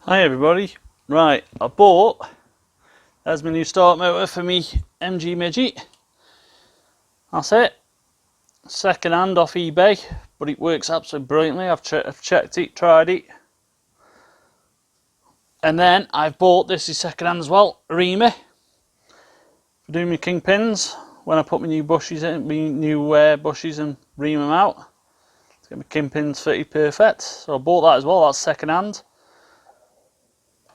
Hi everybody, right, I bought, there's my new start motor for me MG Midget. That's it, second hand off eBay, but it works absolutely brilliantly. I've checked it, tried it. And then I've bought, this is second hand as well, a reamer for doing my kingpins when I put my new bushes in, my new bushes and ream them out to get my kingpins fitted perfect. So I bought that as well, that's second hand.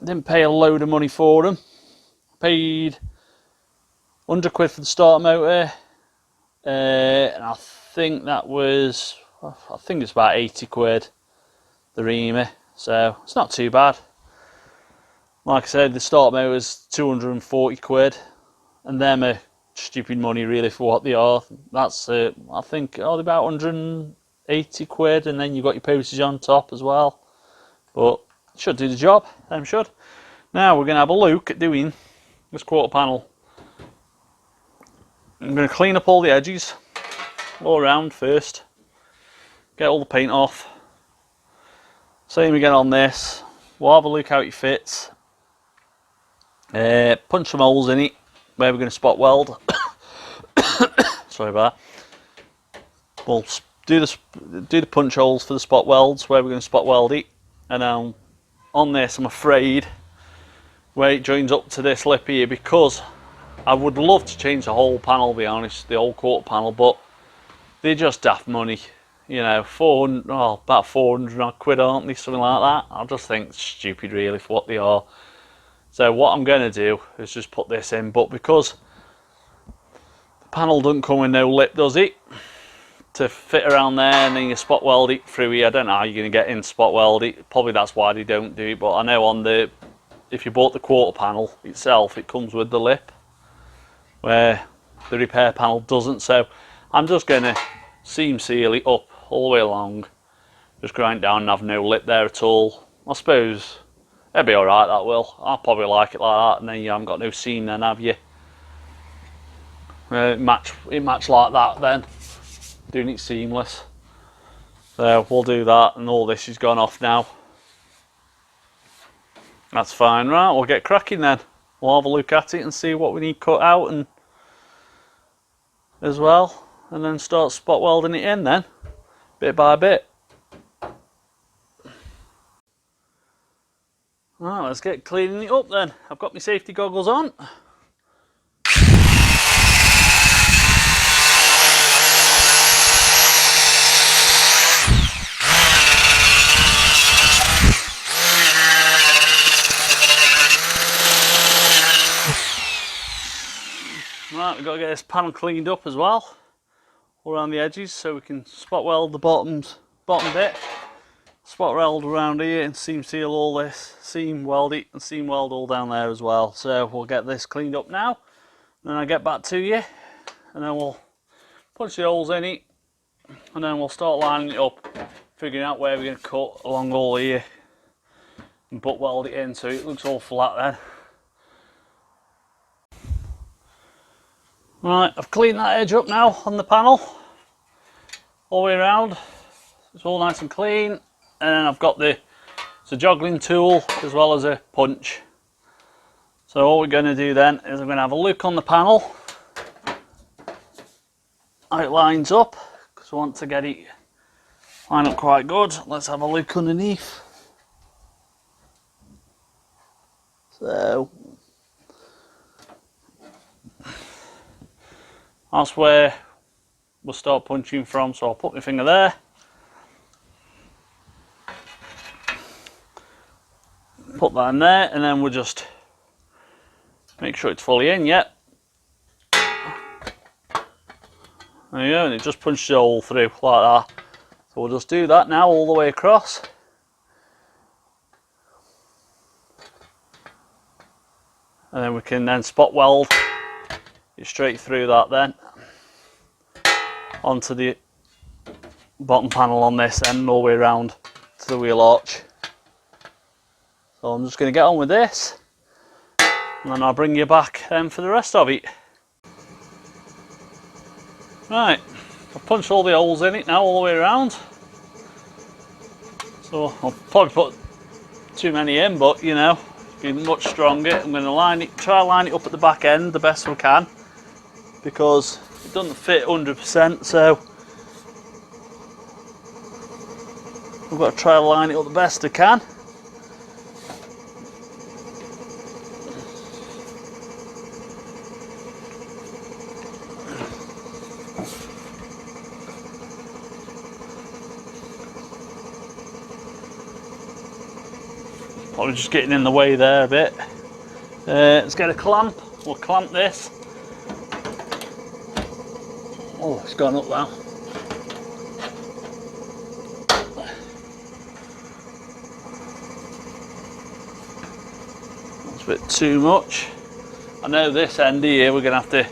Didn't pay a load of money for them. Paid 100 quid for the start motor, and I think that was, I think it's about 80 quid, the reamer, so it's not too bad. Like I said, the start motor is 240 quid, and them are stupid money really for what they are. That's, I think, only about 180 quid, and then you've got your postage on top as well, but should do the job, them should. Now we're going to have a look at doing this quarter panel. I'm going to clean up all the edges all around first, get all the paint off, same again on this. We'll have a look how it fits, punch some holes in it where we're going to spot weld. Sorry about that. We'll do the punch holes for the spot welds where we're going to spot weld it, and now on this I'm afraid where it joins up to this lip here, because I would love to change the whole panel, to be honest, the whole quarter panel, but they're just daft money, you know, 400, oh, about 400 odd quid, aren't they, something like that. I just think it's stupid really for what they are. So what I'm going to do is just put this in, but because the panel doesn't come with no lip, does it, to fit around there, and then you spot weld it through here. I don't know how you're going to get in spot weld it, probably that's why they don't do it, but I know on the, if you bought the quarter panel itself, it comes with the lip, where the repair panel doesn't. So I'm just going to seam seal it up all the way along, just grind down and have no lip there at all. I suppose it'll be alright, that will. I'll probably like it like that, and then you haven't got no seam then, have you? It match like that then, doing it seamless. So we'll do that, and all this has gone off now. That's fine, right, we'll get cracking then. We'll have a look at it and see what we need cut out and as well, and then start spot welding it in then, bit by bit. Right, let's get cleaning it up then. I've got my safety goggles on. Right, we've got to get this panel cleaned up as well, all around the edges, so we can spot weld the bottom bit, spot weld around here and seam seal all this, seam weld it and seam weld all down there as well. So we'll get this cleaned up now, and then I'll get back to you, and then we'll punch the holes in it, and then we'll start lining it up, figuring out where we're going to cut along all here and butt weld it in so it looks all flat then. Right, I've cleaned that edge up now on the panel, all the way around. It's all nice and clean, and then I've got it's a joggling tool as well as a punch. So all we're going to do then is I'm going to have a look on the panel, how it lines up, because I want to get it line up quite good. Let's have a look underneath. So that's where we'll start punching from, so I'll put my finger there. Put that in there, and then we'll just make sure it's fully in, yet. There you go, and it just punches it all through like that. So we'll just do that now all the way across. And then we can then spot weld it straight through that then onto the bottom panel on this end, all the way around to the wheel arch. So I'm just going to get on with this, and then I'll bring you back for the rest of it. Right, I've punched all the holes in it now all the way around. So I'll probably put too many in, but you know, be much stronger. I'm going to try to line it up at the back end the best we can, because it doesn't fit 100%, so we've got to try to line it up the best I can. Probably just getting in the way there a bit. Let's get a clamp. We'll clamp this. Oh, it's gone up now. That's a bit too much. I know this end here we're going to have to,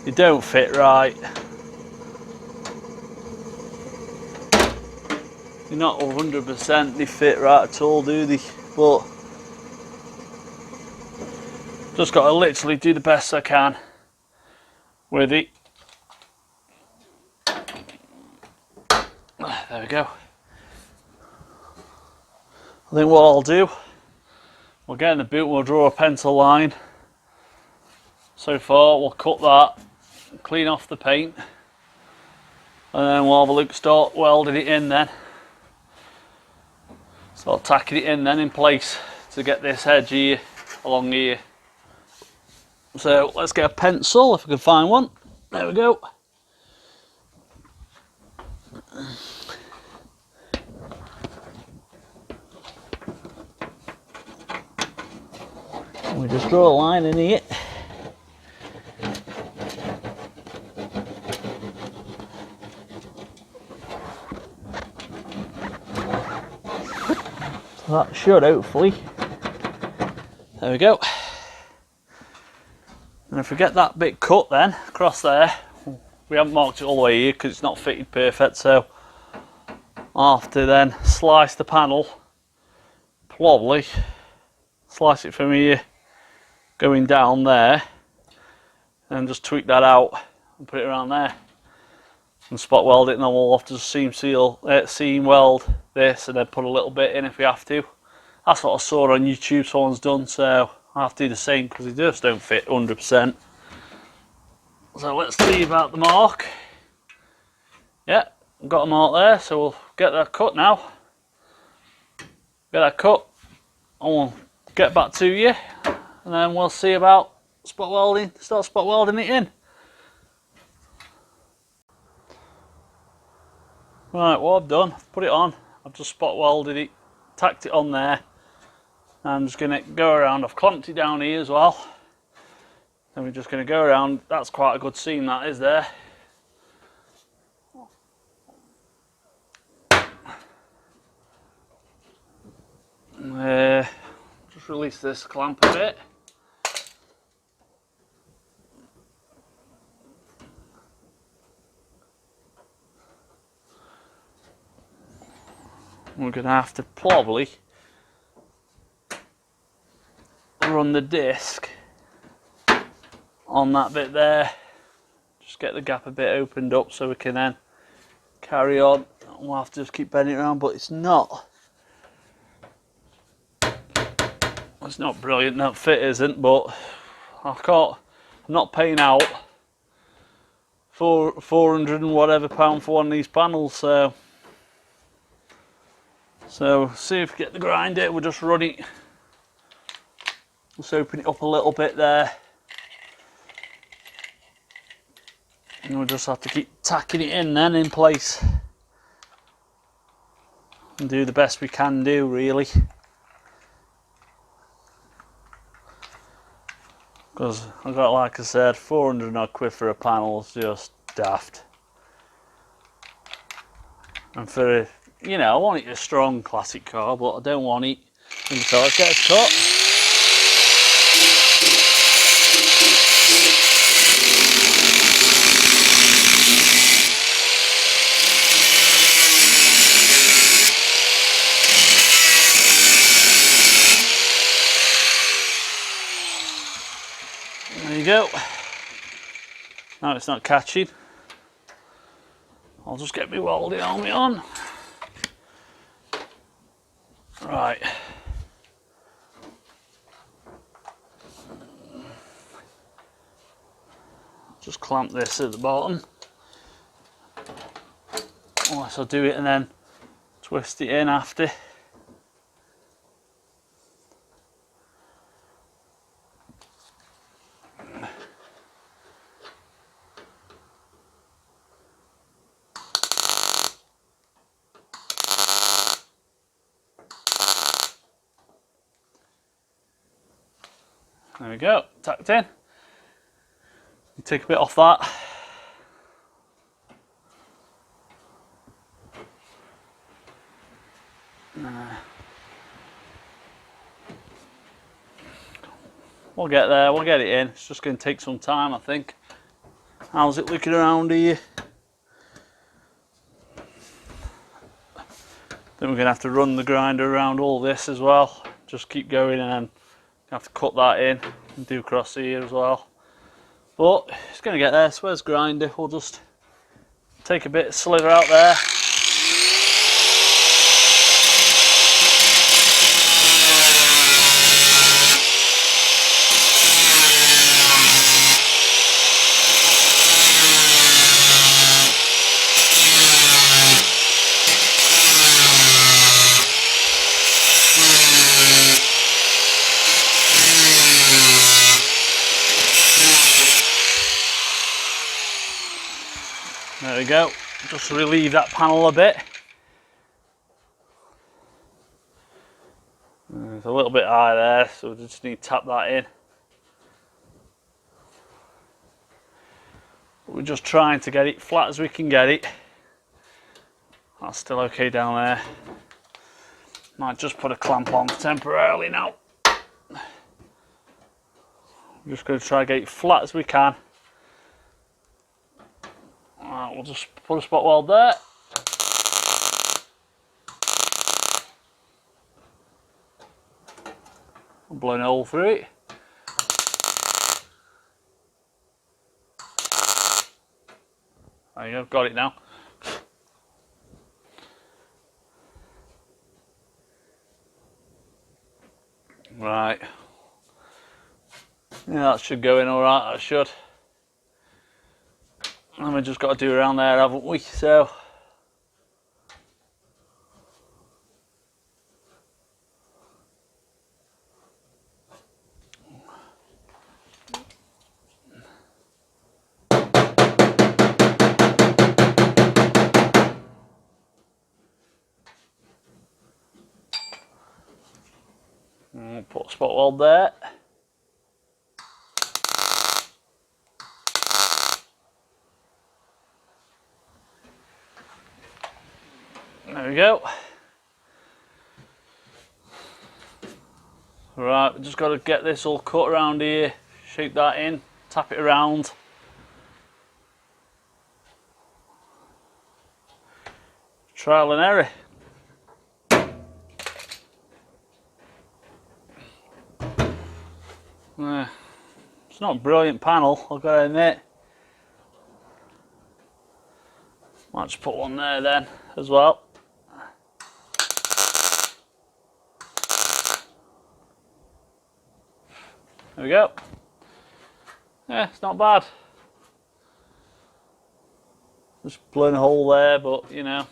it don't fit right. You're not 100% they fit right at all, do they? But just got to literally do the best I can with it. There we go. I think what I'll do, we'll get in the boot, we'll draw a pencil line. So far we'll cut that, clean off the paint, and then we'll have a look, start welding it in then. Start tacking it in then in place to get this edge here along here. So let's get a pencil if I can find one. There we go. And we just draw a line in here. So that should hopefully. There we go. And if we get that bit cut then across there, we haven't marked it all the way here because it's not fitted perfect, so I'll have to then slice the panel, probably slice it from here going down there, and just tweak that out and put it around there and spot weld it, and then we'll have to seam weld this and then put a little bit in if we have to. That's what I saw on YouTube someone's done, so I have to do the same because they just don't fit 100%. So let's see about the mark. Yeah, I've got a mark there, so we'll get that cut now. Get that cut, and we'll get back to you, and then we'll see about spot welding, start spot welding it in. Right, what I've done, I've put it on, I've just spot welded it, tacked it on there. I'm just going to go around, I've clamped it down here as well. And we're just going to go around, that's quite a good seam that is there. Just release this clamp a bit. We're going to have to probably run the disc on that bit there, just get the gap a bit opened up so we can then carry on. We'll have to just keep bending it around, but it's not brilliant, that fit isn't, but I'm not paying out 400 and whatever pound for one of these panels, so see if we get the grinder, we'll just run it. Let's open it up a little bit there. And we'll just have to keep tacking it in then in place. And do the best we can do, really. Because I've got, like I said, 400 odd quid for a panel is just daft. And for, you know, I want it a strong classic car, but I don't want it. So let's get it cut. There you go. Now it's not catching. I'll just get my welding helmet on. Right. clamp this at the bottom. Unless I do it and then twist it in after. There we go, tacked in. You take a bit off that. We'll get there, we'll get it in. It's just going to take some time, I think. How's it looking around here? Then we're going to have to run the grinder around all this as well. Just keep going and then have to cut that in and do across here as well. But it's going to get there. So where's grinder? We'll just take a bit of slither out there. There we go, just relieve that panel a bit. It's a little bit high there, so we just need to tap that in. We're just trying to get it flat as we can get it. That's still okay down there. Might just put a clamp on temporarily now. I'm just going to try to get it flat as we can. Right, we'll just put a spot weld there. I'm blowing a hole through it. There you go, got it now. Right. Yeah, that should go in alright, that should. And we've just got to do around there, haven't we? So put a spot weld there. There we go. Right, we've just got to get this all cut around here, shape that in, tap it around. Trial and error. It's not a brilliant panel, I've got to admit. Might just put one there then as well. There we go. Yeah, it's not bad. Just blowing a hole there, but you know,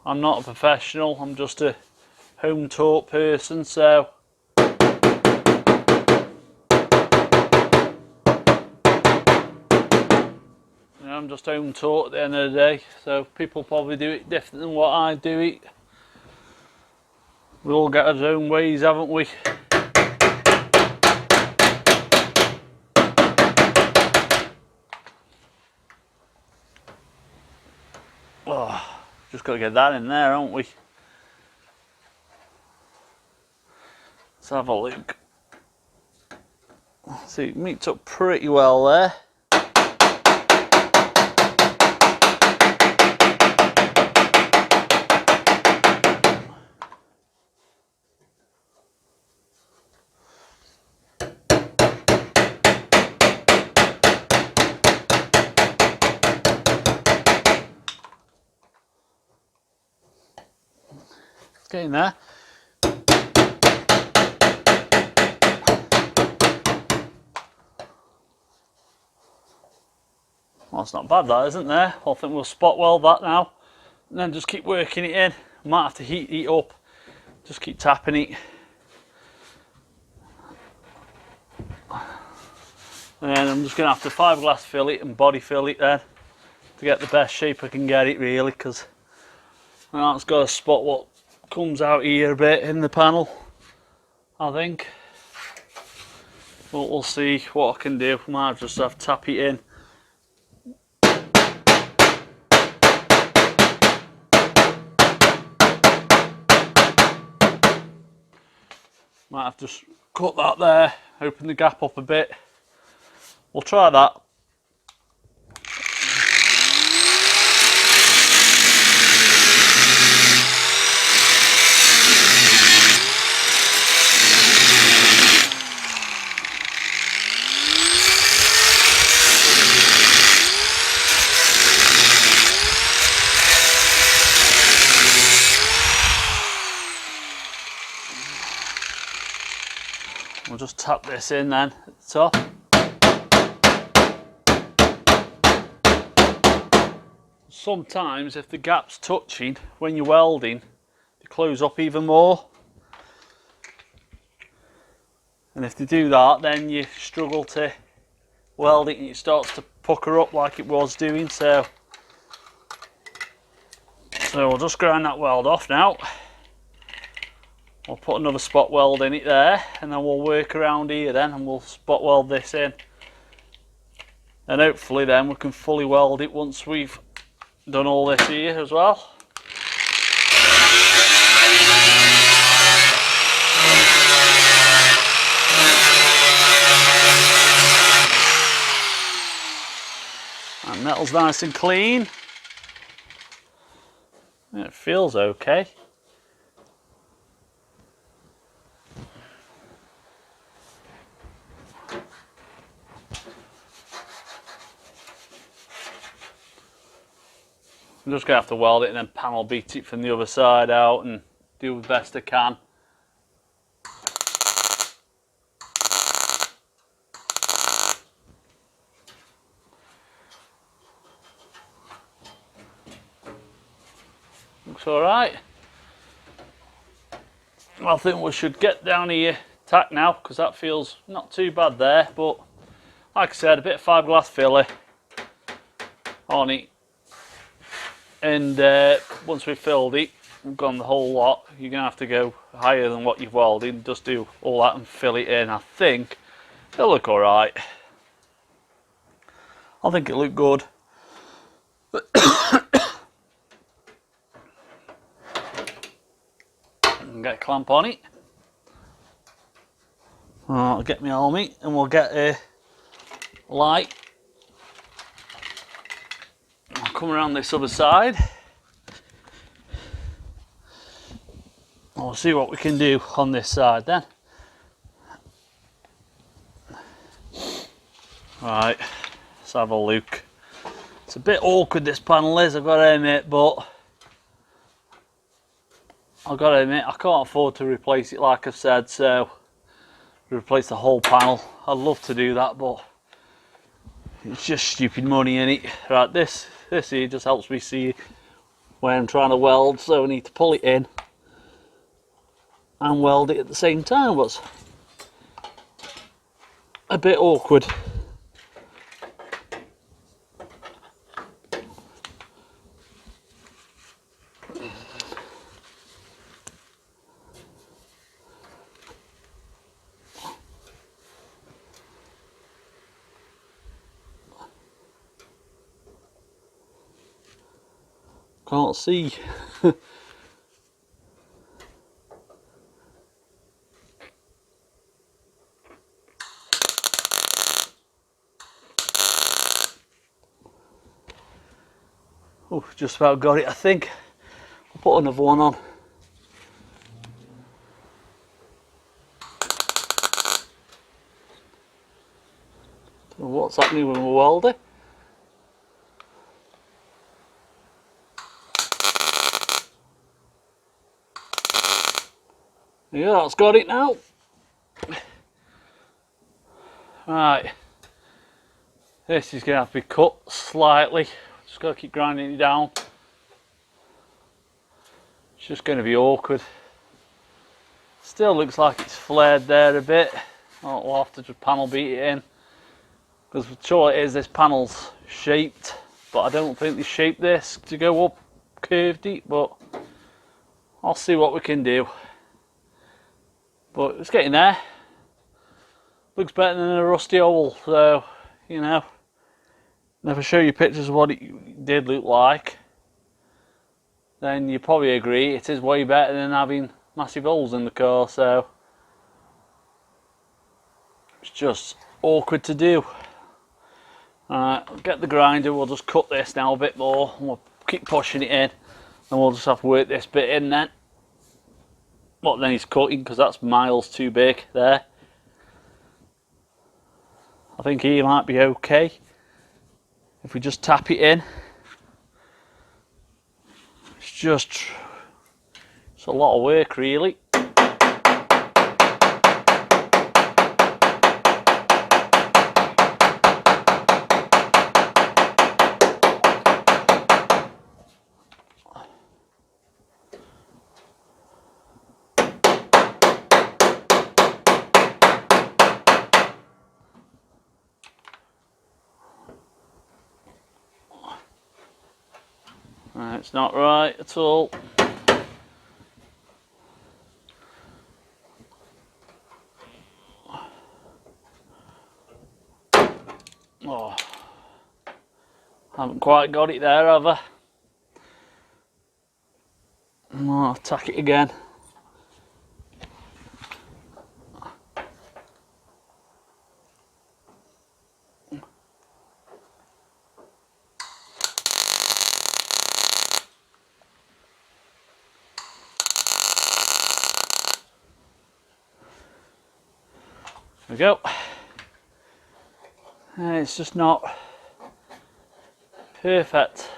I'm not a professional, I'm just a home taught person, so I'm just home taught at the end of the day, so people probably do it different than what I do it. We all got our own ways, haven't we? Oh, just got to get that in there, haven't we? Let's have a look. See, it meets up pretty well there. Getting there. Well, that's not bad, that, isn't there? I think we'll spot weld that now, and then just keep working it in. Might have to heat it up, just keep tapping it. And then I'm just going to have to fiberglass fill it and body fill it then to get the best shape I can get it, really, because now it's got to spot what comes out here a bit in the panel, I think. But we'll see what I can do. Might just have to tap it in. Might have to cut that there, open the gap up a bit. We'll try that. We'll just tap this in then at the top. Sometimes if the gap's touching when you're welding, they close up even more. And if they do that, then you struggle to weld it and it starts to pucker up like it was doing. So we'll just grind that weld off now. We'll put another spot weld in it there, and then we'll work around here then, and we'll spot weld this in. And hopefully then we can fully weld it once we've done all this here as well. And metal's nice and clean. It feels okay. I'm just going to have to weld it and then panel beat it from the other side out and do the best I can. Looks alright. I think we should get down here tack now, because that feels not too bad there, but like I said, a bit of fiberglass filler on it. And once we've filled it, we've gone the whole lot, you're going to have to go higher than what you've welded, just do all that and fill it in. I think it'll look alright. I think it'll look good. Get a clamp on it. I'll get my helmet and we'll get a light. I'll come around this other side. We'll see what we can do on this side then. Right, let's have a look. It's a bit awkward, this panel is, I've got to admit, but I've got to admit I can't afford to replace it like I've said, so replace the whole panel. I'd love to do that, but it's just stupid money in it. Right, this here just helps me see where I'm trying to weld, so I need to pull it in and weld it at the same time. What's a bit awkward. Can't see. Oh, just about got it, I think. I'll put another one on. Don't know what's happening with my welder. Yeah, that's got it now. Right. This is going to have to be cut slightly. Just got to keep grinding it down. It's just going to be awkward. Still looks like it's flared there a bit. We'll have to just panel beat it in. Because sure it is, this panel's shaped, but I don't think they shaped this to go up curved deep, but I'll see what we can do. But it's getting there. Looks better than a rusty owl, so, you know, never show you pictures of what it did look like. Then you probably agree it is way better than having massive holes in the car, so it's just awkward to do. Alright, I'll get the grinder, we'll just cut this now a bit more, and we'll keep pushing it in, and we'll just have to work this bit in then. But then he's cutting, because that's miles too big there. I think he might be okay if we just tap it in. It's a lot of work really. It's not right at all. Oh, haven't quite got it there, have I? Oh, I'll tack it again. There we go. It's just not perfect.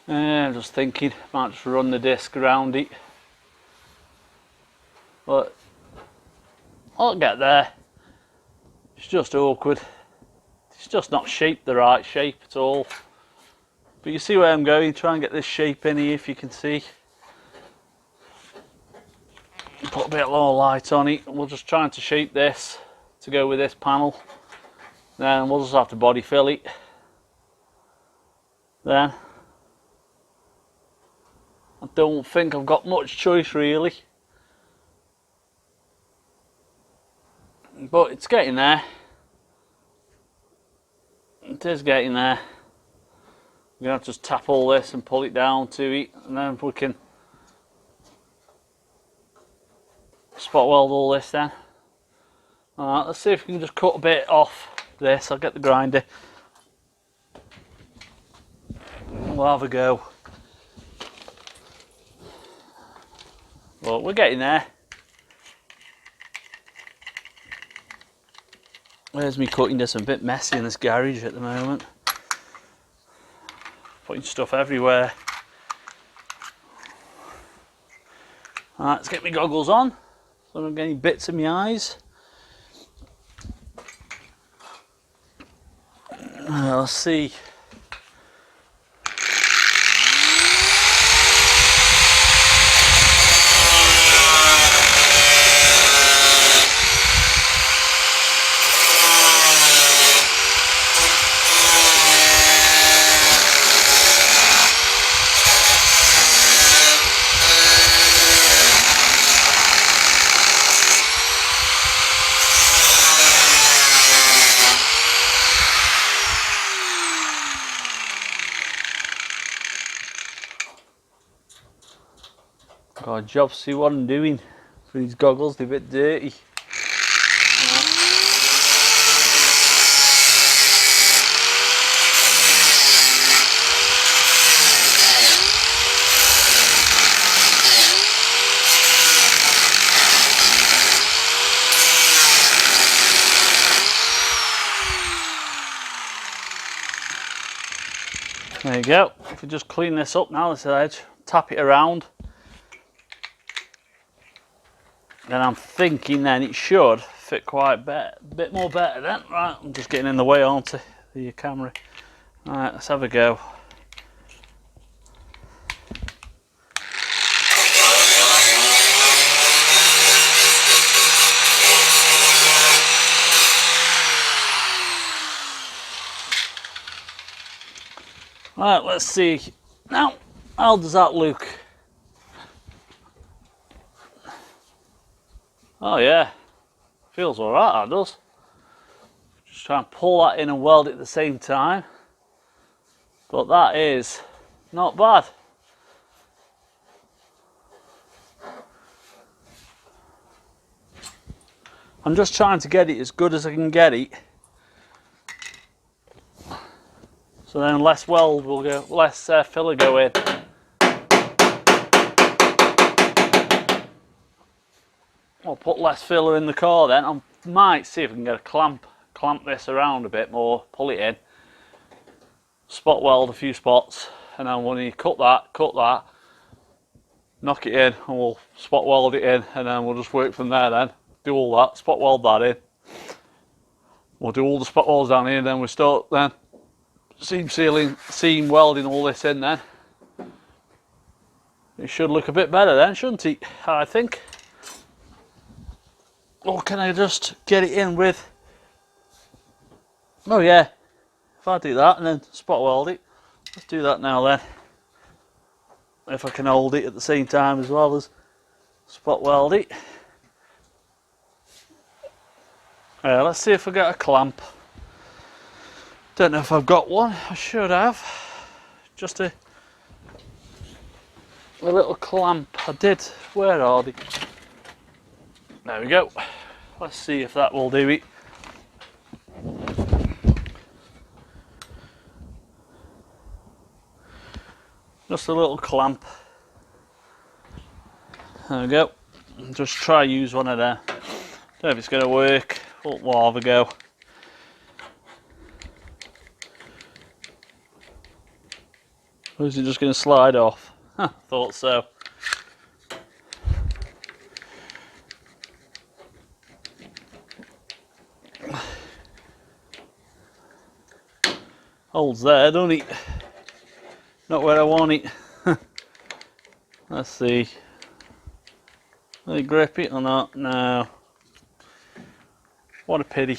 I'm just thinking, might just run the disc around it. But I'll get there. It's just awkward. It's just not shaped the right shape at all. But you see where I'm going, try and get this shape in here if you can see. Put a bit more light on it. We're just trying to shape this to go with this panel. Then we'll just have to body fill it. Then I don't think I've got much choice really. But it's getting there. It is getting there. We're going to have to just tap all this and pull it down to it, and then we can spot weld all this then. Alright, let's see if we can just cut a bit off this. I'll get the grinder. We'll have a go. But we're getting there. There's me cutting this. I'm a bit messy in this garage at the moment. Putting stuff everywhere. Alright, let's get my goggles on so I don't get any bits in my eyes. Let's see. Got a job to see what I'm doing for these goggles, they're a bit dirty. There you go. If we just clean this up now, this edge, tap it around, then I'm thinking then it should fit quite a bit more better then. Right, I'm just getting in the way, aren't I, the camera. Right, let's have a go. Right, let's see. Now, how does that look? Oh yeah, feels alright, that does. Just try and pull that in and weld it at the same time. But that is not bad. I'm just trying to get it as good as I can get it. So then less weld will go, less filler go in. I'll put less filler in the core then. I might see if I can get a clamp this around a bit more, pull it in, spot weld a few spots, and then when you cut that, knock it in, and we'll spot weld it in, and then we'll just work from there then. Do all that, spot weld that in. We'll do all the spot welds down here, and then we start then seam sealing, seam welding all this in then. It should look a bit better then, shouldn't it? I think. Or can I just get it in with... Oh yeah, if I do that and then spot weld it. Let's do that now then. If I can hold it at the same time as well as spot weld it. Let's see if I get a clamp. Don't know if I've got one. I should have. Just a little clamp. I did. Where are they? There we go. Let's see if that will do it. Just a little clamp. There we go. Just try use one of them. Don't know if it's going to work. We'll have a go. Or is it just going to slide off? Huh, thought so. Holds there, don't it? Not where I want it. Let's see. Will it grip it or not? No. What a pity.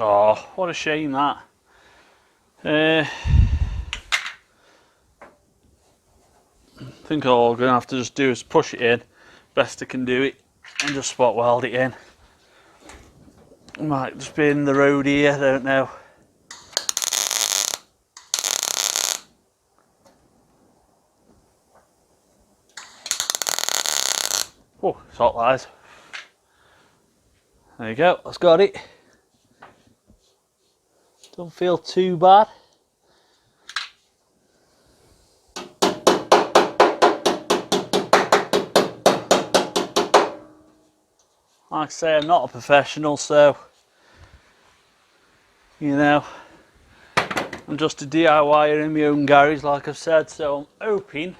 Oh, what a shame that. I think all I'm going to have to just do is push it in, best I can do it, and just spot weld it in. Might just be in the road here, I don't know. Oh, it's hot, guys. There you go, that's got it. Don't feel too bad. Like I say, I'm not a professional, so you know, I'm just a DIYer in my own garage, like I've said. So I'm hoping,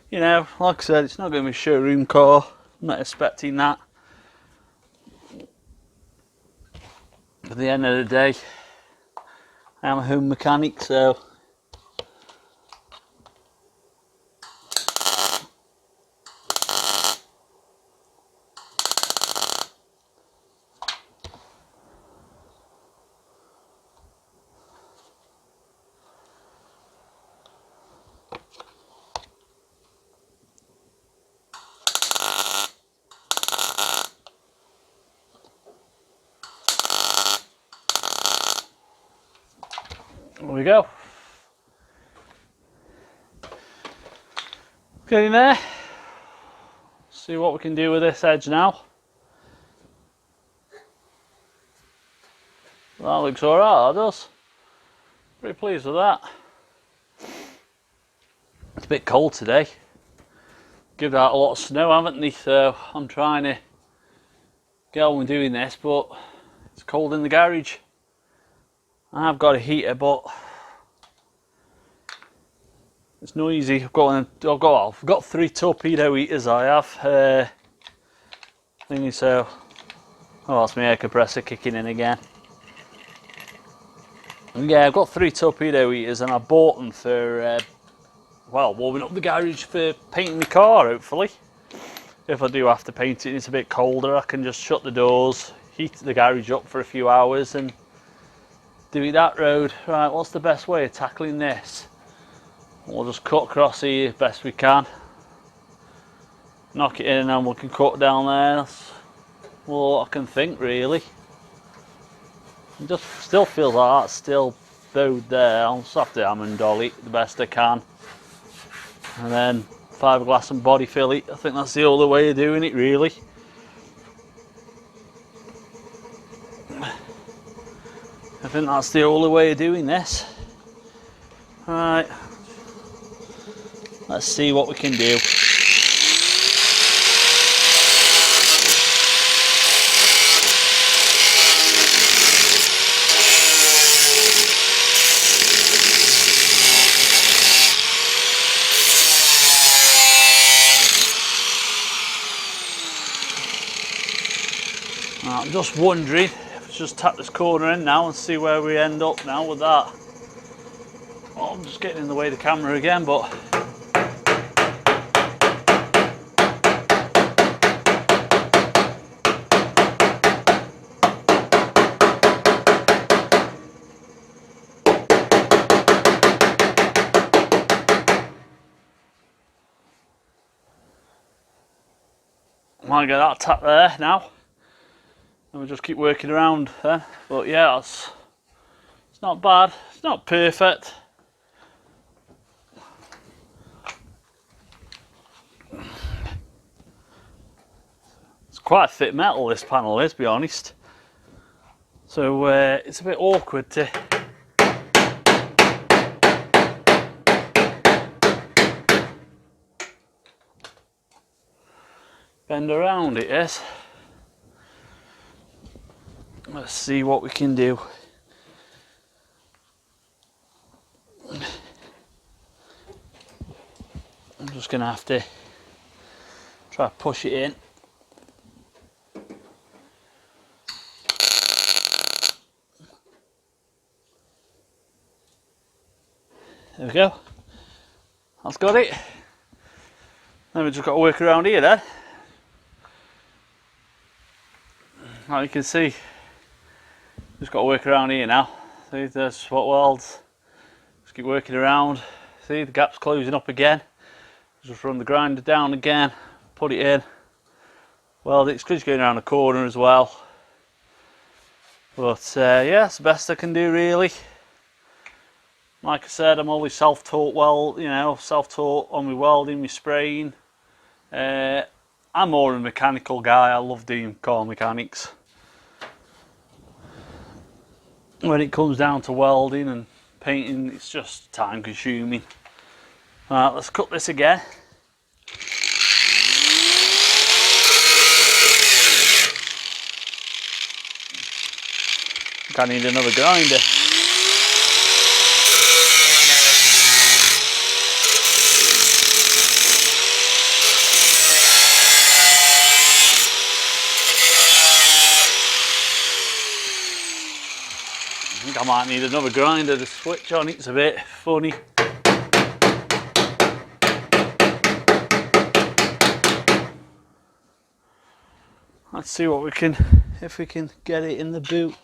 you know, like I said, it's not going to be a showroom car. I'm not expecting that. At the end of the day, I am a home mechanic, so there we go. Get in there. See what we can do with this edge now. That looks alright, that does. Pretty pleased with that. It's a bit cold today. give out a lot of snow, haven't they? So I'm trying to get on doing this, but it's cold in the garage. I've got a heater, but it's noisy. I've got 3 torpedo heaters. I have thingy, so that's my air compressor kicking in again. And yeah, I've got 3 torpedo heaters, and I bought them for warming up the garage for painting my car. Hopefully, if I do have to paint it and it's a bit colder, I can just shut the doors, heat the garage up for a few hours, and do it that road. Right, what's the best way of tackling this? We'll just cut across here best we can. Knock it in and then we can cut down there. That's all I can think, really. It just still feels like that's still bowed there. I'll just have to hammer and dolly it the best I can. And then fiberglass and body fill it. I think that's the only way of doing it, really. I think that's the only way of doing this. Right. Let's see what we can do. I'm just wondering if I just tap this corner in now and see where we end up now with that. Oh, I'm just getting in the way of the camera again, but might get that tap there now. And we'll just keep working around then. But yeah, it's not bad. It's not perfect. It's quite thick metal, this panel is, to be honest. So it's a bit awkward to bend around, it is. Let's see what we can do. I'm just going to have to try to push it in. There we go. That's got it. Then we've just got to work around here then. Like you can see, just got to work around here now. See, there's spot welds. Just keep working around. See, the gap's closing up again. Just run the grinder down again, put it in. Well, it's just going around the corner as well. But yeah, that's the best I can do, really. Like I said, I'm always self-taught, self-taught on my welding, my spraying. I'm more a mechanical guy. I love doing car mechanics. When it comes down to welding and painting, it's just time consuming. Alright, let's cut this again. I think I need another grinder. I think I might need another grinder to switch on. It's a bit funny. Let's see what we can, if we can get it in the boot.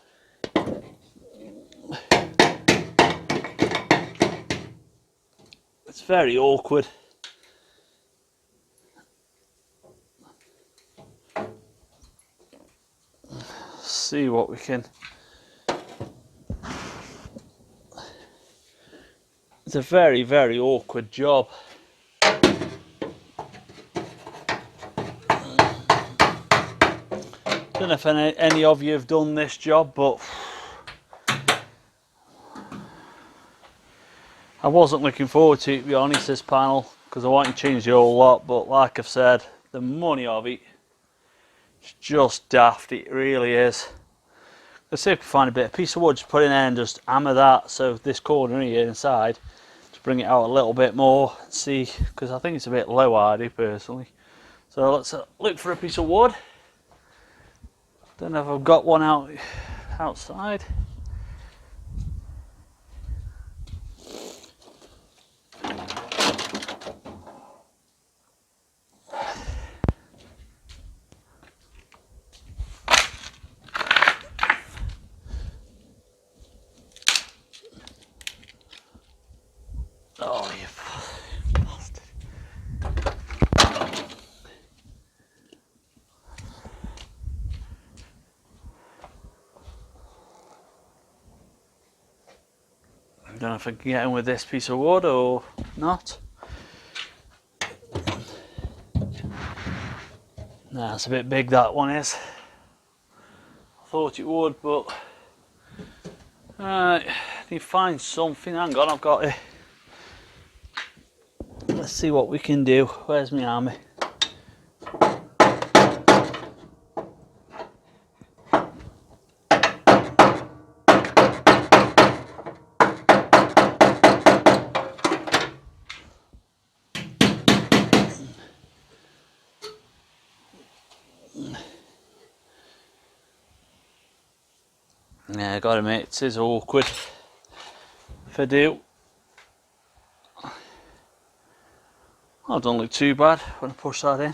It's very awkward. See what we can. It's a very, very awkward job. Don't know if any of you have done this job, but I wasn't looking forward to it, to be honest, this panel. because I want to change the whole lot, but like I've said, the money of it is just daft, it really is. Let's see if we can find a bit of piece of wood, just put in there and just hammer that, so this corner here inside, to bring it out a little bit more, see, because I think it's a bit low hardy personally. So let's look for a piece of wood. Don't know if I've got one outside. Oh, you bastard. I don't know if I can get in with this piece of wood or not. Nah, it's a bit big, that one is. I thought it would, but I need to find something. Hang on, I've got it. Let's see what we can do. Where's my army? Yeah, I gotta admit, it is awkward if I do. That don't look too bad when I push that in.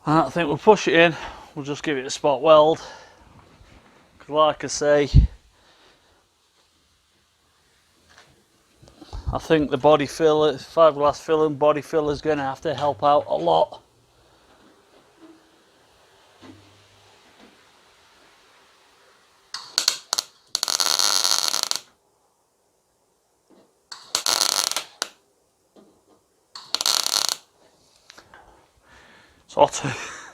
I think we'll push it in, we'll just give it a spot weld. Because like I say, I think the body filler, fiberglass filler and body filler is going to have to help out a lot. Sort of.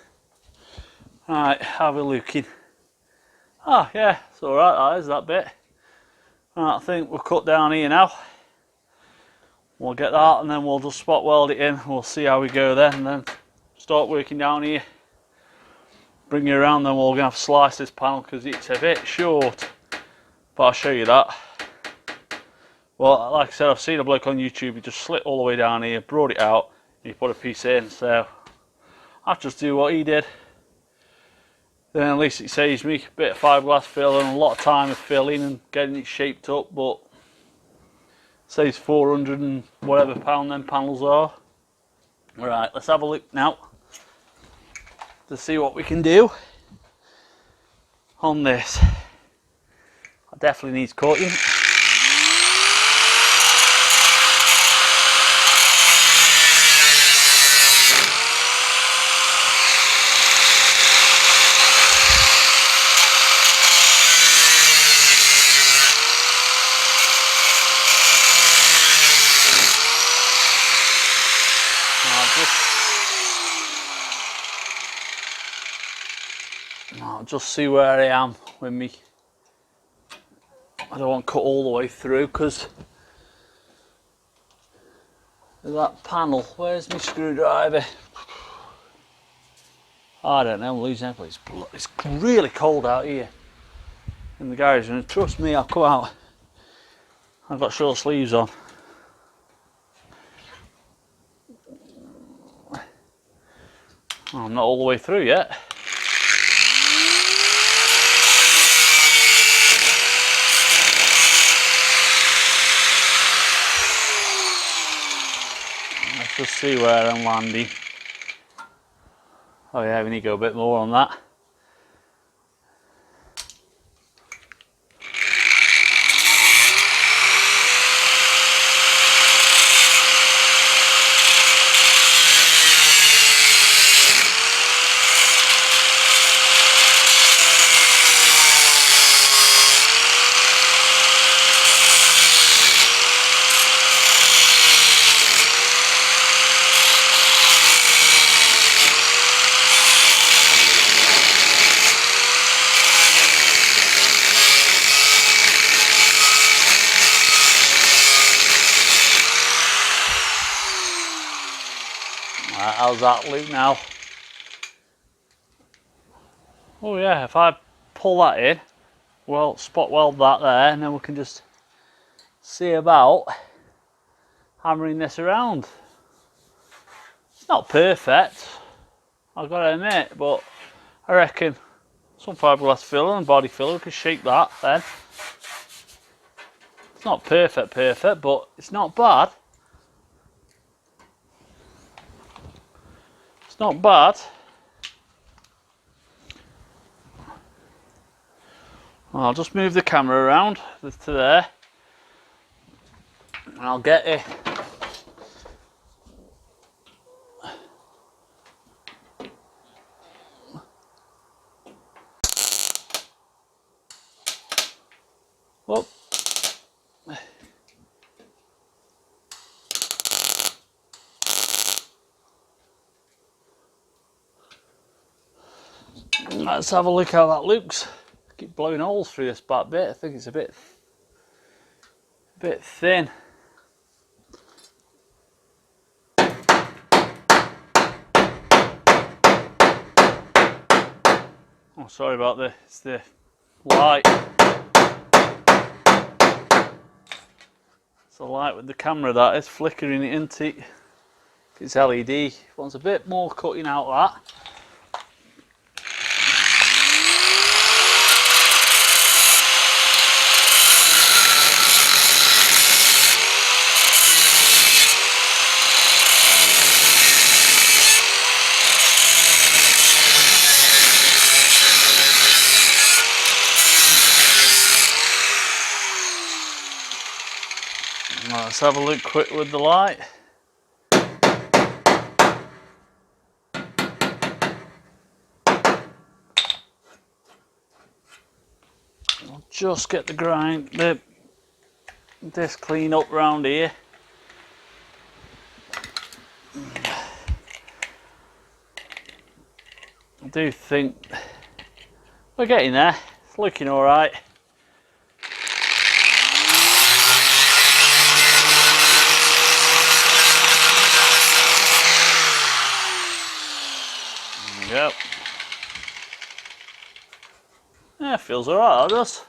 Right, have a looking. Ah, yeah, it's alright, that is that bit. Right, I think we'll cut down here now. We'll get that and then we'll just spot weld it in. We'll see how we go then, and then start working down here. Bring it around, then we're going to have to slice this panel because it's a bit short. But I'll show you that. Well, like I said, I've seen a bloke on YouTube, he just slit all the way down here, brought it out, and he put a piece in, so I'll just do what he did. Then at least it saves me a bit of fiberglass fill and a lot of time of filling and getting it shaped up, but saves 400 and whatever pound them panels are. Right, let's have a look now to see what we can do on this. I definitely need cutting. I'll just see where I am with me. I don't want to cut all the way through because that panel. Where's my screwdriver? I don't know, I'm losing it, but it's really cold out here in the garage, and trust me, I'll come out. I've got short sleeves on. I'm not all the way through yet. Let's just see where I'm landing. Oh yeah, we need to go a bit more on that. how's that look now? Oh yeah, if I pull that in, well, spot weld that there, and then we can just see about hammering this around. It's not perfect, I've got to admit, but I reckon some fiberglass filler and body filler, we can shape that then. It's not perfect, but it's not bad. It's not bad. I'll just move the camera around to there, and I'll get it. Whoop. Let's have a look how that looks. Keep blowing holes through this back bit. I think it's a bit thin. Oh, sorry about this. It's the light. It's the light with the camera that is flickering it into. It's LED. Wants a bit more cutting out that. Let's have a look quick with the light. I'll just get this clean up round here. I do think we're getting there. It's looking all right. Yep. Yeah, feels alright, that does.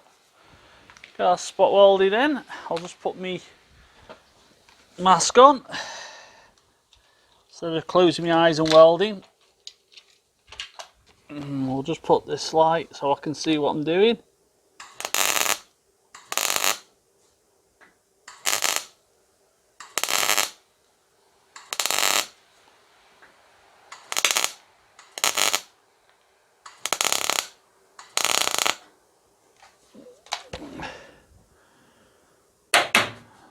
Get that spot welded in. I'll just put me mask on instead of closing my eyes and welding. We'll just put this light so I can see what I'm doing.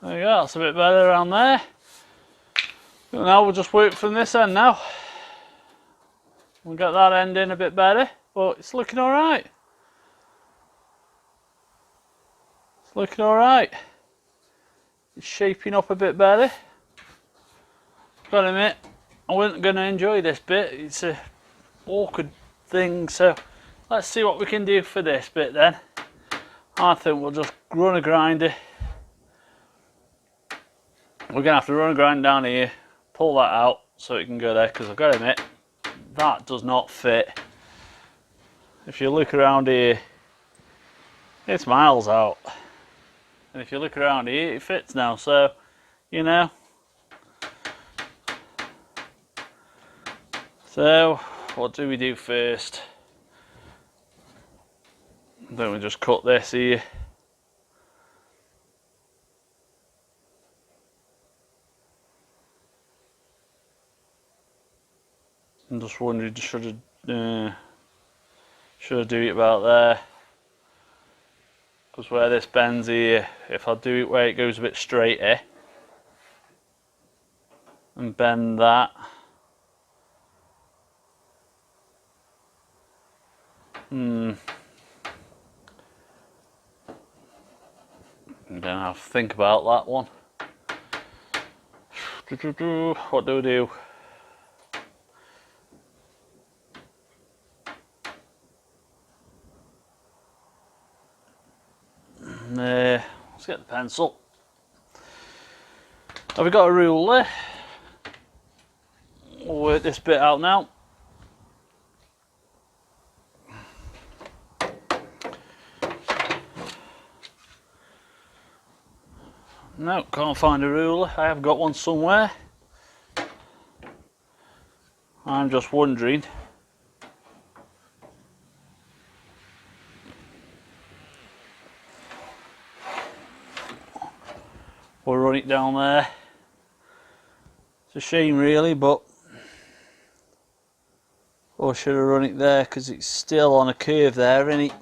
There you go, that's a bit better around there. But now we'll just work from this end now. We'll get that end in a bit better, but it's looking alright. It's looking alright. It's shaping up a bit better. Gotta admit, I wasn't going to enjoy this bit. It's a awkward thing, so let's see what we can do for this bit then. I think we'll just run a grinder. We're going to have to run a grind down here, pull that out so it can go there, because I've got to admit, that does not fit. If you look around here, it's miles out. And if you look around here, it fits now, so, you know. So, what do we do first? Then we just cut this here. I'm just wondering, should I do it about there? Because where this bends here, if I do it where it goes a bit straighter and bend that, I'm gonna have to think about that one. What do I do? Let's get the pencil. Have we got a ruler? we'll work this bit out now. No, can't find a ruler. I have got one somewhere. I'm just wondering. We'll run it down there. It's a shame really, but or should I run it there because it's still on a curve there, isn't it?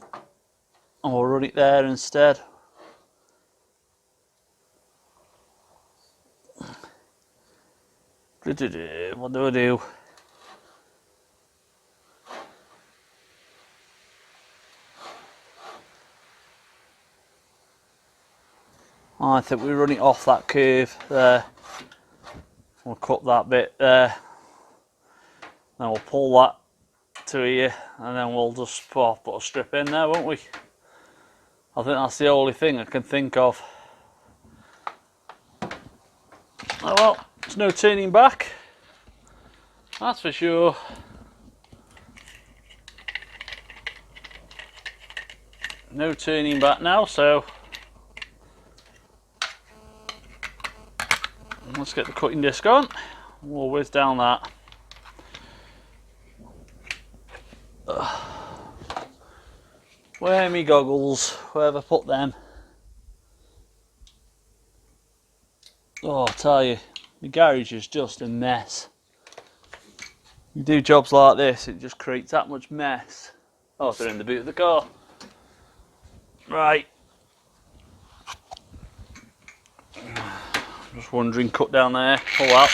And we'll run it there instead. What do I do? I think we run it off that curve there. We'll cut that bit there. Then we'll pull that to here, and then we'll just put a strip in there, won't we? I think that's the only thing I can think of. Oh well, there's no turning back. That's for sure. No turning back now, so let's get the cutting disc on. We'll whiz down that. Where are me goggles? Where have I put them? Oh, I tell you, the garage is just a mess. You do jobs like this, it just creates that much mess. Oh, they're in the boot of the car. Right. Just wondering, cut down there, pull out.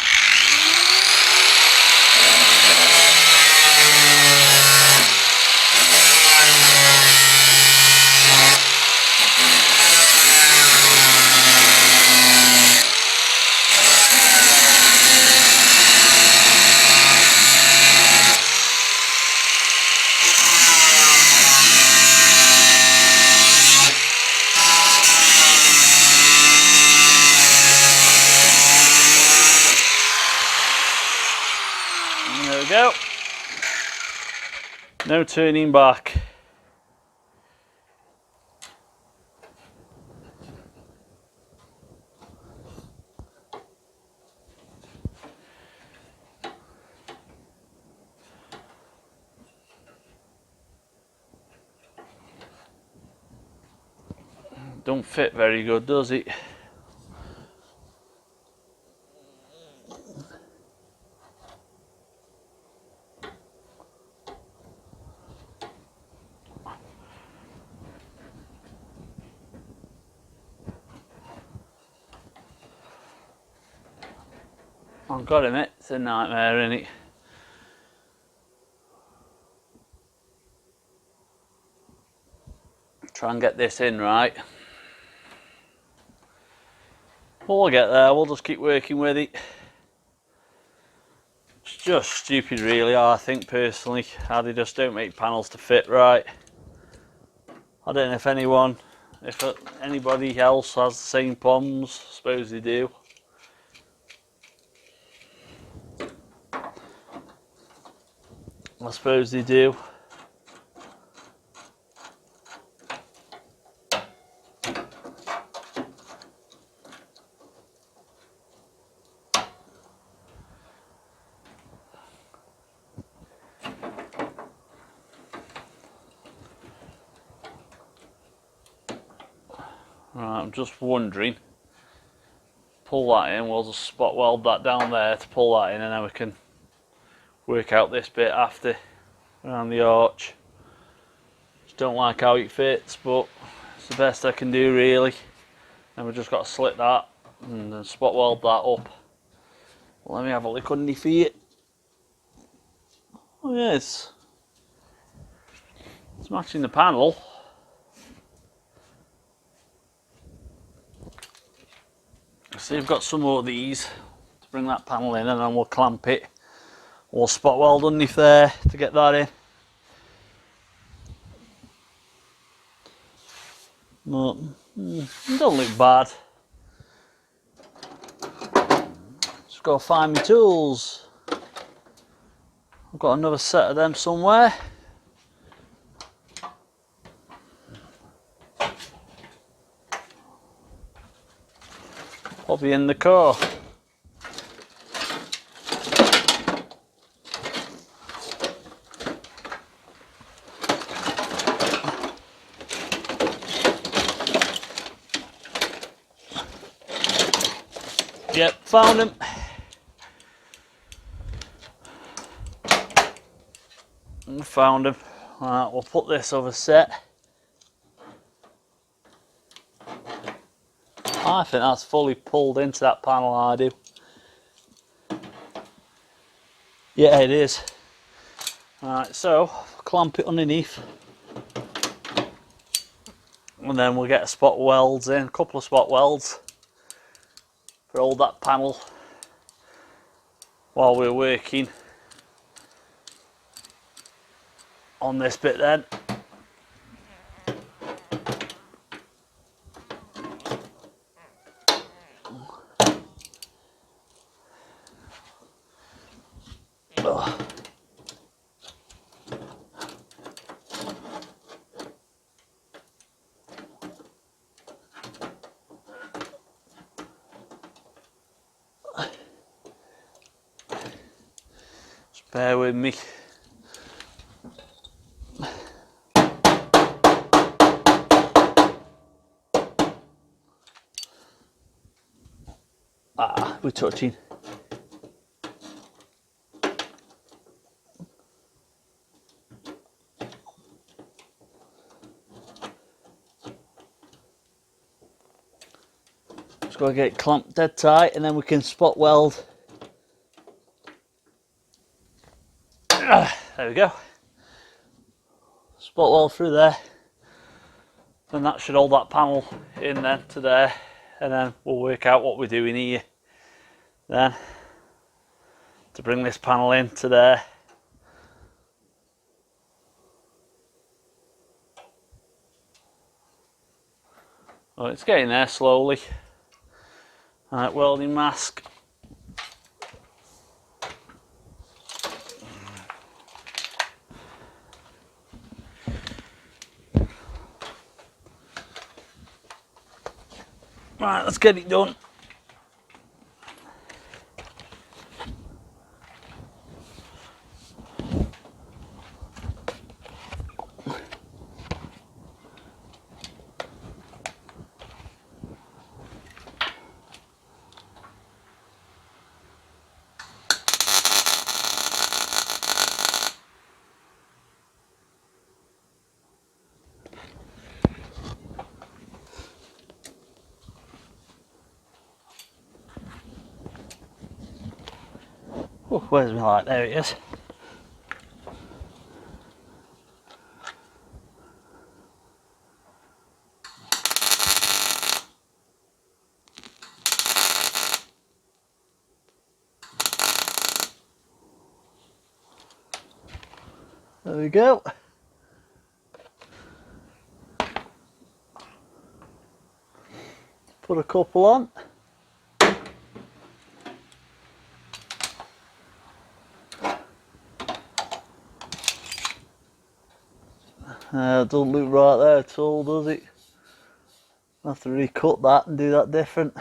There we go. No turning back. Don't fit very good, does it? I've got him, it's a nightmare, isn't it? Try and get this in right. We'll get there, we'll just keep working with it. It's just stupid really, I think personally, how they just don't make panels to fit right. I don't know if anybody else has the same problems. I suppose they do. I suppose they do. Right, I'm just wondering, pull that in, we'll just spot weld that down there to pull that in, and then we can work out this bit after around the arch. Just don't like how it fits, but it's the best I can do really. And we've just got to slit that and then spot weld that up. Let me have a look underneath it. Oh yes, it's matching the panel. So you've got some more of these to bring that panel in, and then we'll clamp it. We'll spot weld underneath there to get that in. But it don't look bad. Just gotta find my tools. I've got another set of them somewhere. Probably in the car. Yep, found him. Found him. Right, we'll put this over set. I think that's fully pulled into that panel, I do. Yeah, it is. Right, so clamp it underneath. And then we'll get a spot welds in, a couple of spot welds for hold that panel while we're working on this bit then. Just bear with me. Ah, we're touching. Just got to get it clamped dead tight and then we can spot weld. There we go. Spot weld through there. Then that should hold that panel in then to there. And then we'll work out what we're doing here. Then to bring this panel in to there. Well, it's getting there slowly. Alright, welding mask. Right, let's get it done. Oh, where's my light? There it is. There we go. Put a couple on. Doesn't look right there at all, does it? I'll have to recut that and do that different.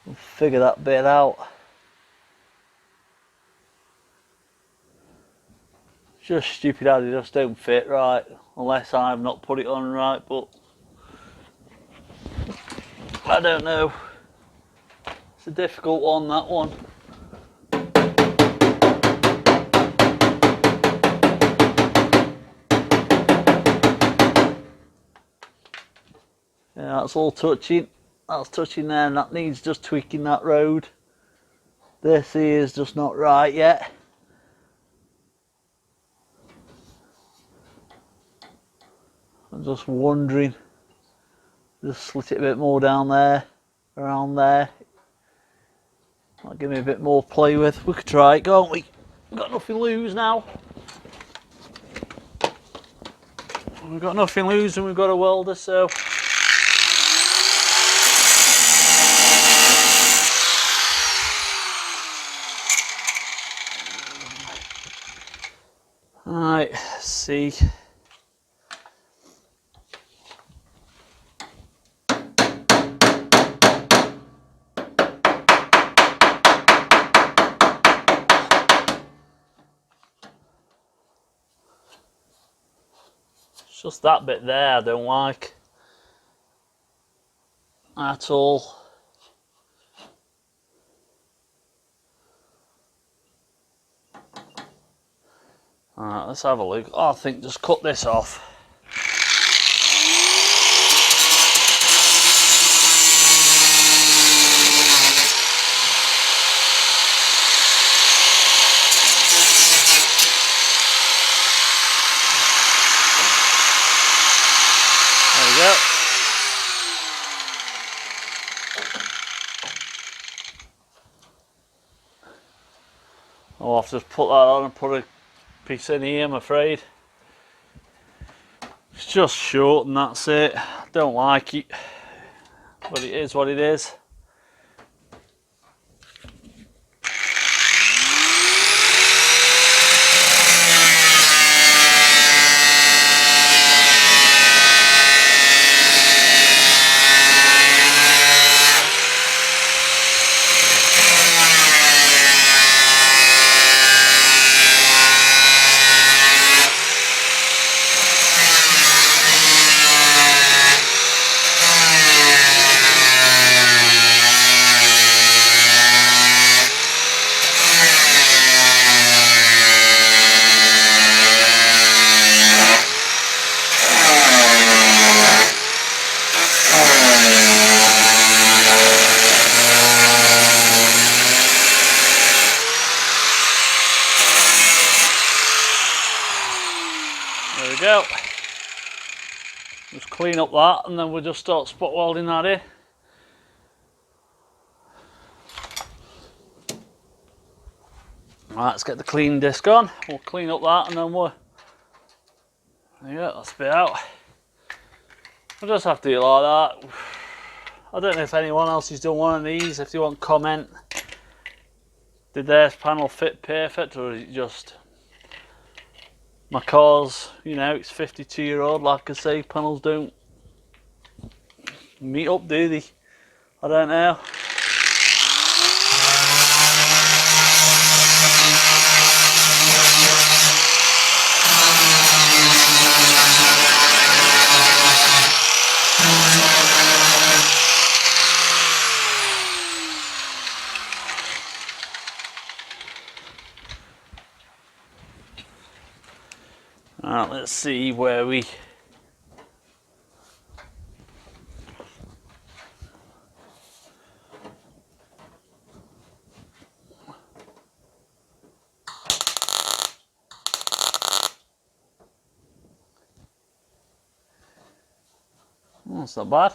We'll figure that bit out. Just stupid how they just don't fit right, unless I've not put it on right, but I don't know. It's a difficult one, that one. Yeah, that's all touching. That's touching there, and that needs just tweaking that road. This here is just not right yet. I'm just wondering, just slit it a bit more down there, around there. That'll give me a bit more play with. We could try it, can't we? We've got nothing to lose now. We've got nothing to lose and we've got a welder, so Right, see. It's just that bit there I don't like at all. Alright, let's have a look. Oh, I think just cut this off. There we go. I'll have to put that on and put a piece in here, I'm afraid. It's just short and that's it. Don't like it, but it is what it is. There we go. Just clean up that and then we'll just start spot welding that in. Right, let's get the clean disc on. We'll clean up that and then we'll... There you go, that's a bit out. We'll just have to do it like that. I don't know if anyone else has done one of these. If you want to comment, did their panel fit perfect or is it just... My car's, you know, it's 52-year-old, like I say, panels don't meet up, do they? I don't know. Alright, let's see where we... Oh, that's not bad.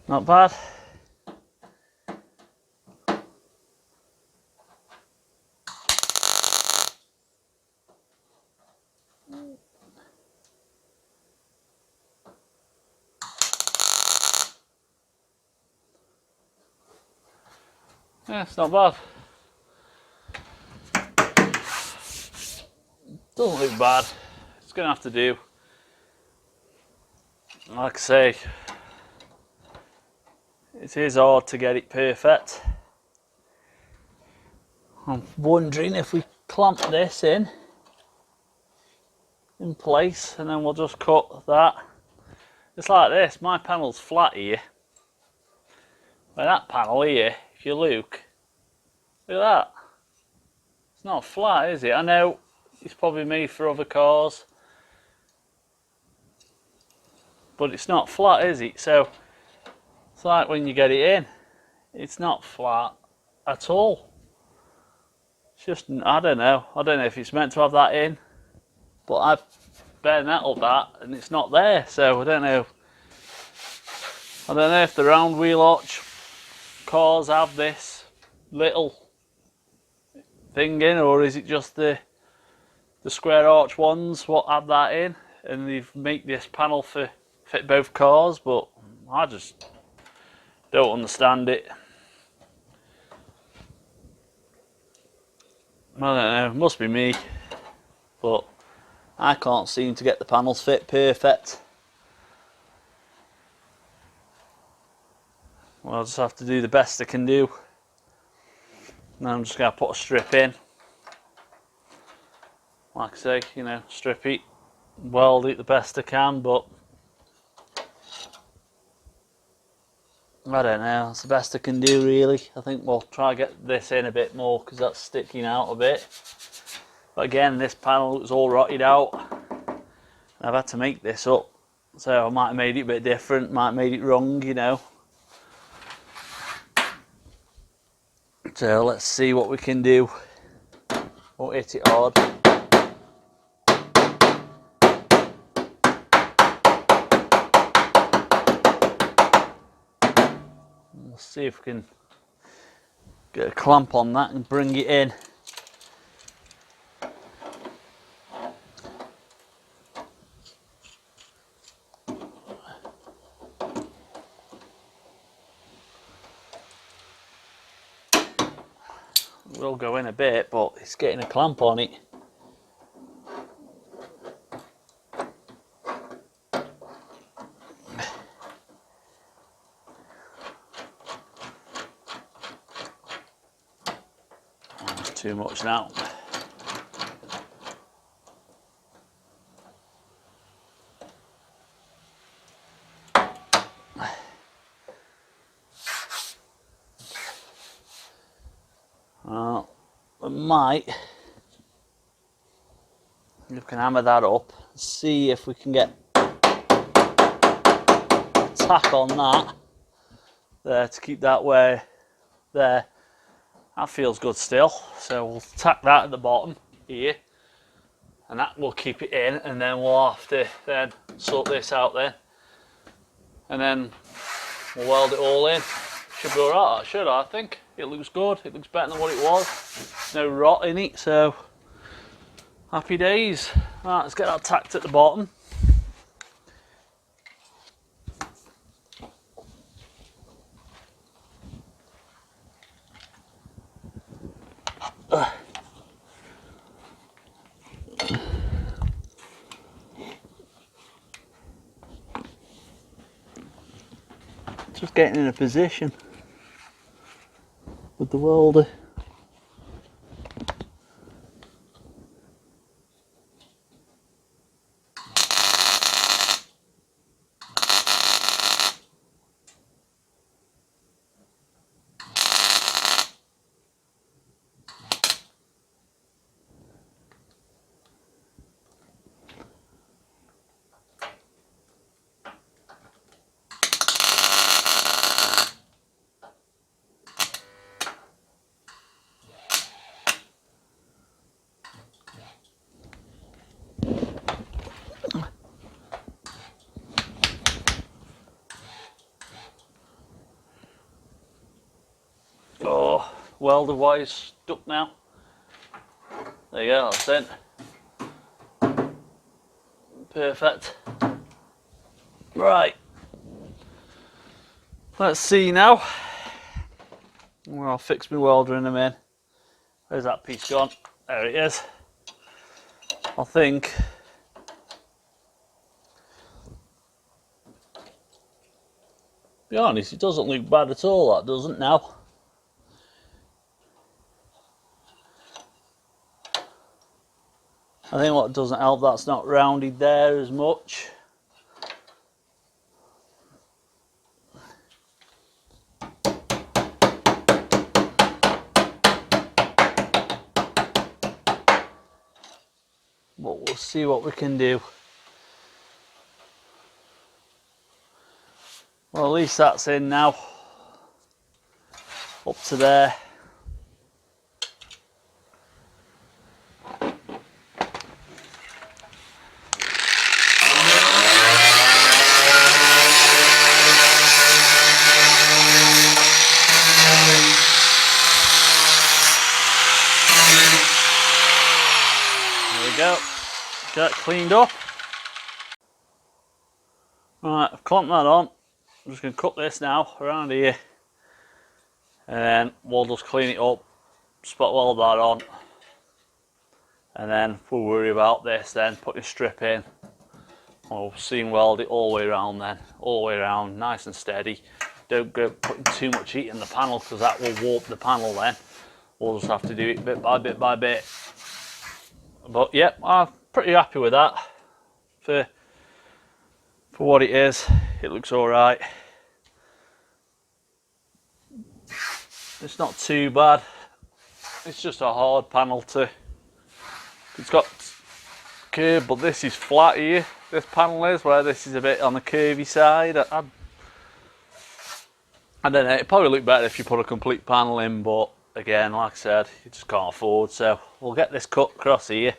Not bad. Yeah, it's not bad. Doesn't look bad. It's gonna have to do. Like I say, it is hard to get it perfect. I'm wondering if we clamp this in place and then we'll just cut that. It's like this, my panel's flat here. But that panel here, if you look at that. It's not flat, is it? I know it's probably made for other cars, but it's not flat, is it? So it's like when you get it in, it's not flat at all. It's just, I don't know if it's meant to have that in, but I've bare metal that and it's not there, so I don't know if the round wheel arch cars have this little thing in, or is it just the square arch ones what have that in. and they make this panel for fit both cars, but I just don't understand it. I don't know, it must be me, but I can't seem to get the panels fit perfect. Well, I'll just have to do the best I can do. Now I'm just going to put a strip in. Like I say, you know, strip it, weld it the best I can, but I don't know, that's the best I can do really. I think we'll try to get this in a bit more because that's sticking out a bit. But again, this panel is all rotted out. I've had to make this up, so I might have made it a bit different, might have made it wrong, you know. So let's see what we can do. Won't hit it hard. Let's see if we can get a clamp on that and bring it in. It will go in a bit, but it's getting a clamp on it. That's too much now. We might, we can hammer that up, see if we can get a tack on that there to keep that way there. That feels good still, so we'll tack that at the bottom here, and that will keep it in, and then we'll have to then sort this out then, and then we'll weld it all in. Should be alright, that should, I think. It looks good, it looks better than what it was. No rot in it, so happy days. Right, let's get that tacked at the bottom. Just getting in a position with the welder. Oh, welder wise stuck now. There you go, that's it. Perfect. Right. Let's see now. Well, I'll fix my welder in a minute. Where's that piece gone? There it is. I think. Be honest, it doesn't look bad at all, that doesn't now. I think what doesn't help, that's not rounded there as much. But we'll see what we can do. Well, at least that's in now. Up to there. There we go. Get it cleaned up. Right, I've clamped that on. I'm just going to cut this now around here, and then we'll just clean it up, spot weld that on, and then we'll worry about this then, put your strip in. We'll seam weld it all the way around then, all the way around, nice and steady. Don't go putting too much heat in the panel because that will warp the panel then. We'll just have to do it bit by bit by bit. But yeah, I'm pretty happy with that. For what it is, it looks alright. It's not too bad. It's just a hard panel to... It's got curve, but this is flat here. This panel is, where this is a bit on the curvy side. I don't know, it'd probably look better if you put a complete panel in, but again, like I said, you just can't afford, so we'll get this cut across here.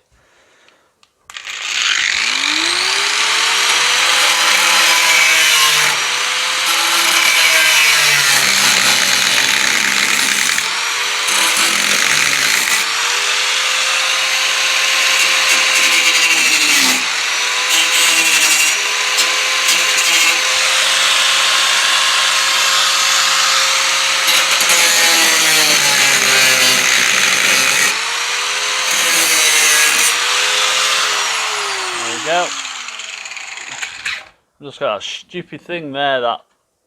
Go. Just got a stupid thing there that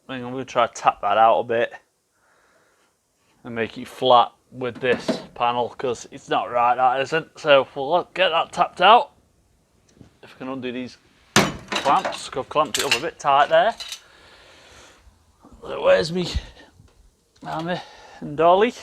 I'm going to try to tap that out a bit and make it flat with this panel because it's not right, that isn't. So we'll get that tapped out. If I can undo these clamps, because I've clamped it up a bit tight there. So where's me hammer and dolly?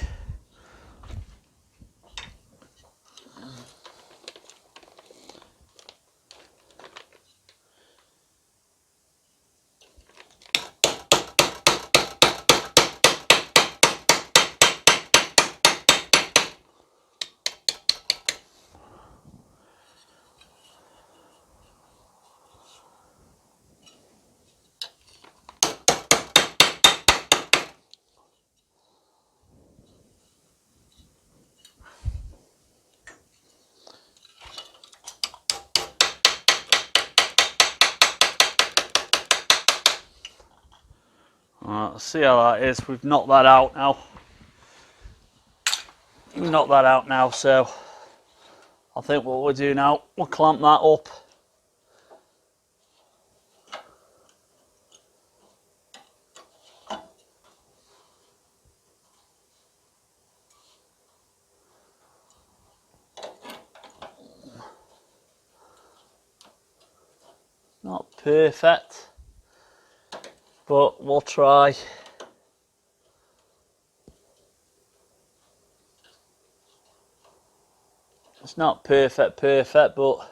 Right, let's see how that is. We've knocked that out now. We've knocked that out now, so I think what we'll do now, we'll clamp that up. Not perfect, but we'll try. It's not perfect, but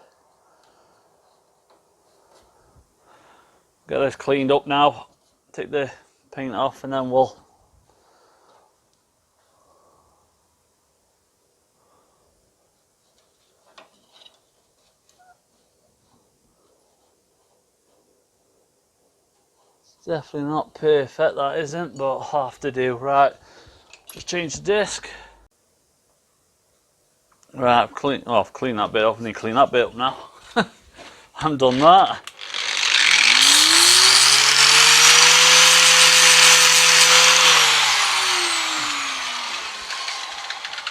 get this cleaned up now. Take the paint off and then we'll definitely not perfect, that isn't, but I'll have to do. Right, just change the disc. Right, I've cleaned that bit off. I need to clean that bit up now. I haven't done that.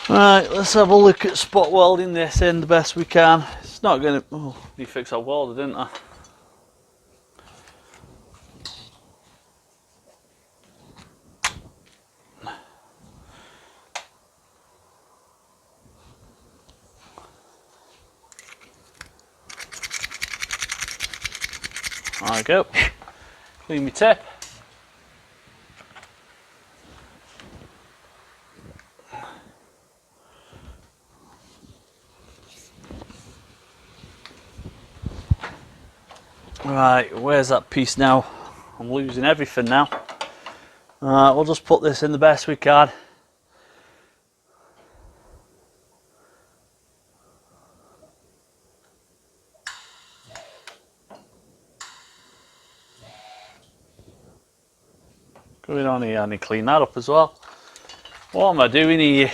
Right, let's have a look at spot welding this in the best we can. It's not going to... Oh, you fixed that welder, didn't I? There we go. Clean my tip. Right, where's that piece now? I'm losing everything now. We'll just put this in the best we can. Going on here, I need to clean that up as well. What am I doing here?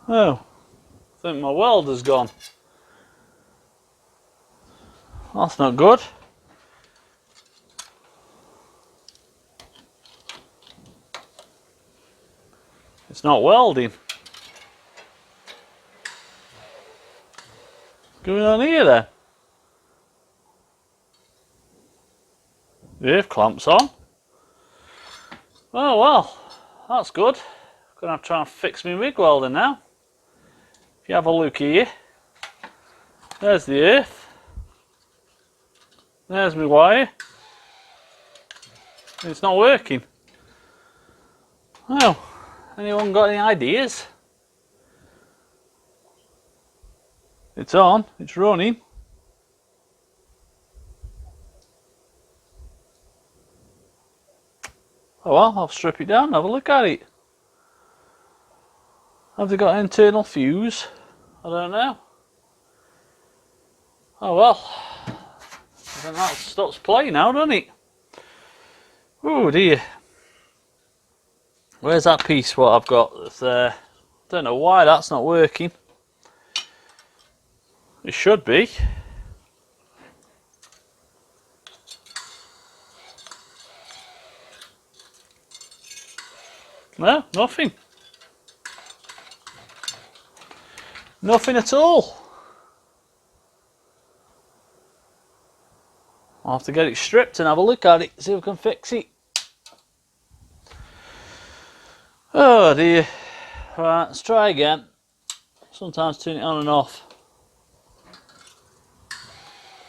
Oh, I think my welder's gone. That's not good. It's not welding. What's going on here then? The earth clamp's on. Oh well, that's good. Gonna have to try and fix my MIG welder now. If you have a look here, there's the earth. There's my wire. It's not working. Oh, anyone got any ideas? It's on, it's running. Oh well, I'll strip it down and have a look at it. Have they got an internal fuse? I don't know. Oh well, I think that stops playing now, doesn't it? Oh dear. Where's that piece what I've got that's there? Don't know why that's not working. It should be. No, nothing. Nothing at all. I'll have to get it stripped and have a look at it, see if we can fix it. Oh dear. Right, let's try again. Sometimes turn it on and off.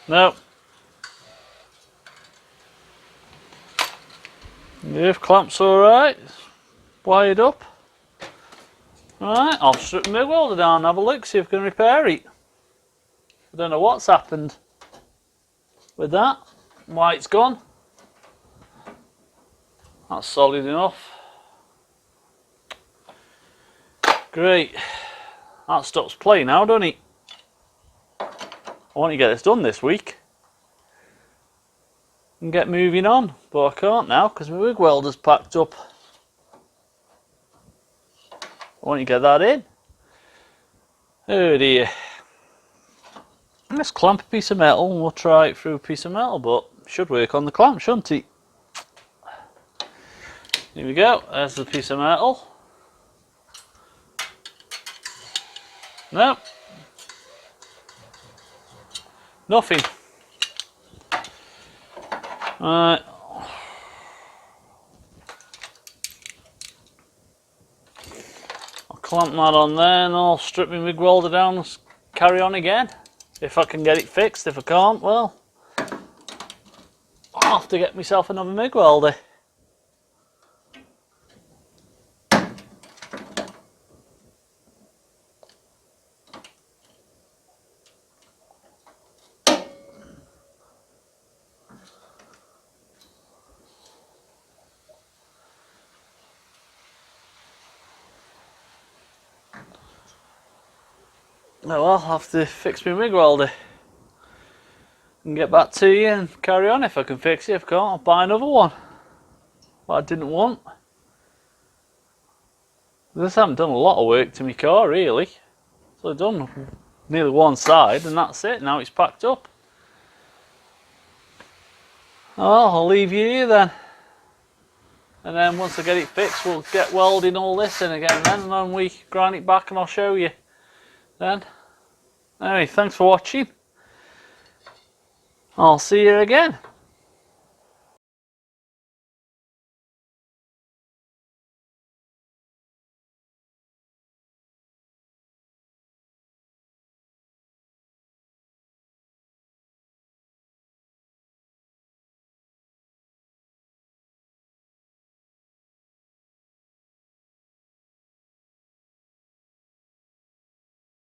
No. The earth clamp's alright. Wired up. Right, I'll strip my welder down and have a look, see if we can repair it. I don't know what's happened with that, why it's gone. That's solid enough. Great. That stops playing now, doesn't it? I want to get this done this week and get moving on, but I can't now because my MIG welder's packed up. I want to get that in. Oh dear. Let's clamp a piece of metal and we'll try it through a piece of metal, but it should work on the clamp, shouldn't it? Here we go, there's the piece of metal. Nope. Nothing. Right. I'll clamp that on there and I'll strip my MIG welder down and carry on again. If I can get it fixed. If I can't, well, I'll have to get myself another MIG welder. Oh well, I'll have to fix my MIG welder and get back to you and carry on. If I can fix it, if I can't, I'll buy another one. What I didn't want. This haven't done a lot of work to my car really. So I've done nearly one side and that's it, now it's packed up. Oh well, I'll leave you here then. And then once I get it fixed, we'll get welding all this in again then, and then we grind it back and I'll show you then. Anyway, thanks for watching. I'll see you again.